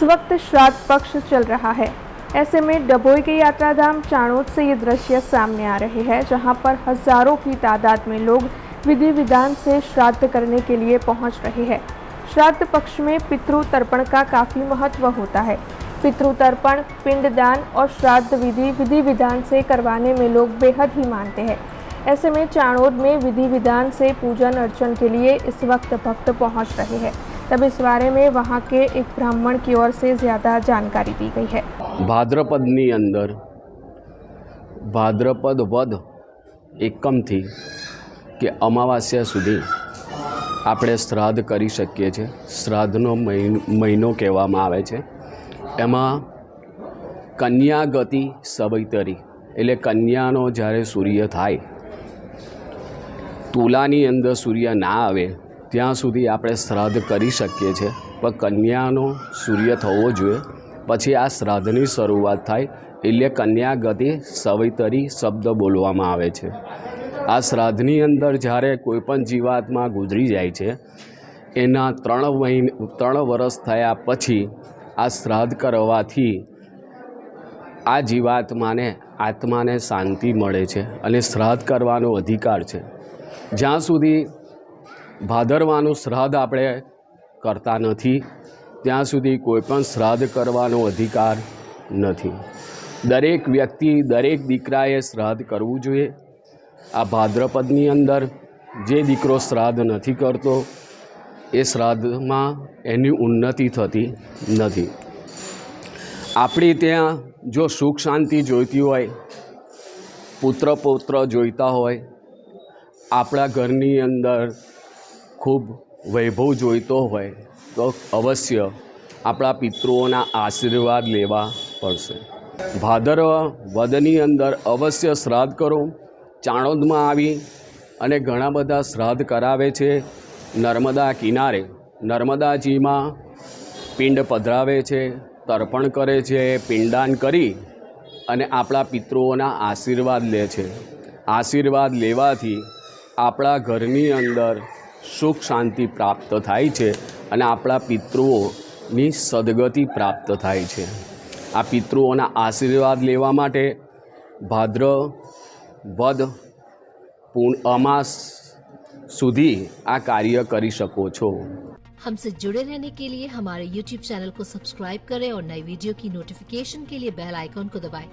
इस वक्त श्राद्ध पक्ष चल रहा है। ऐसे में डभोई के यात्राधाम चाणोद से ये दृश्य सामने आ रहे हैं, जहां पर हजारों की तादाद में लोग विधि विधान से श्राद्ध करने के लिए पहुंच रहे हैं। श्राद्ध पक्ष में पितृ तर्पण का काफी महत्व होता है। पितृ तर्पण, पिंडदान और श्राद्ध विधि विधान से करवाने में लोग बेहद ही मानते हैं। ऐसे में चाणोद में विधि विधान से पूजन अर्चन के लिए इस वक्त भक्त पहुंच रहे हैं। तब इस बारे में वहां के एक ब्राह्मण की ओर से ज़्यादा जानकारी दी गई है। भाद्रपदनी अंदर भाद्रपद वध एकमथी के अमावास्या सुधी આપણે શ્રાદ્ધ કરી શકીએ છીએ। શ્રાદ્ધનો મહિનો કહેવામાં આવે છે। એમાં કન્યા ગતિ સવૈતરી એટલે કન્યાનો જ્યારે સૂર્ય થાય, તુલાની અંદર સૂર્ય ના આવે ત્યાં સુધી આપણે શ્રાદ્ધ કરી શકીએ છીએ, પણ કન્યાનો સૂર્ય થવો જોઈએ પછી આ શ્રાદ્ધની શરૂઆત થાય। એટલે કન્યા ગતિ સવૈતરી શબ્દ બોલવામાં આવે છે। આ શ્રાદ્ધની અંદર જ્યારે કોઈપણ જીવાત્મા ગુજરી જાય છે, એના 3 વર્ષ થયા પછી આ શ્રાદ્ધ કરવાથી આ જીવાત્માને આત્માને શાંતિ મળે છે અને શ્રાદ્ધ કરવાનો અધિકાર છે। જ્યાં સુધી ભાદરવાનું શ્રાદ્ધ આપણે કરતા નથી ત્યાં સુધી કોઈપણ શ્રાદ્ધ કરવાનો અધિકાર નથી। દરેક વ્યક્તિ, દરેક દીકરાએ શ્રાદ્ધ કરવું જોઈએ। આ ભાદ્રપદની અંદર જે દીકરો શ્રાદ્ધ નથી કરતો એ શ્રાદ્ધમાં એની ઉન્નતિ થતી નથી। આપણી ત્યાં જો સુખ શાંતિ જોઈતી હોય, પુત્ર પૌત્ર જોઈતા હોય, આપણા ઘરની અંદર ખૂબ વૈભવ જોઈતો હોય તો અવશ્ય આપણા પિતૃઓના આશીર્વાદ લેવા પડશે। ભાદરવ વદની અંદર અવશ્ય શ્રાદ્ધ કરો। ચાણોદમાં આવી અને ઘણા બધા શ્રાદ્ધ કરાવે છે। નર્મદા કિનારે નર્મદાજીમાં પિંડ પધરાવે છે, તર્પણ કરે છે, પિંડદાન કરી અને આપણા પિતૃઓના આશીર્વાદ લે છે। આશીર્વાદ લેવાથી આપણા ઘરની અંદર સુખ શાંતિ પ્રાપ્ત થાય છે અને આપણા પિતૃઓની સદગતિ પ્રાપ્ત થાય છે। આ પિતૃઓના આશીર્વાદ લેવા માટે ભાદ્ર વદ અમાસ सुधी आ कार्य करी सको छो। हमसे जुड़े रहने के लिए हमारे YouTube चैनल को सब्सक्राइब करें और नई वीडियो की नोटिफिकेशन के लिए बेल आइकॉन को दबाएं।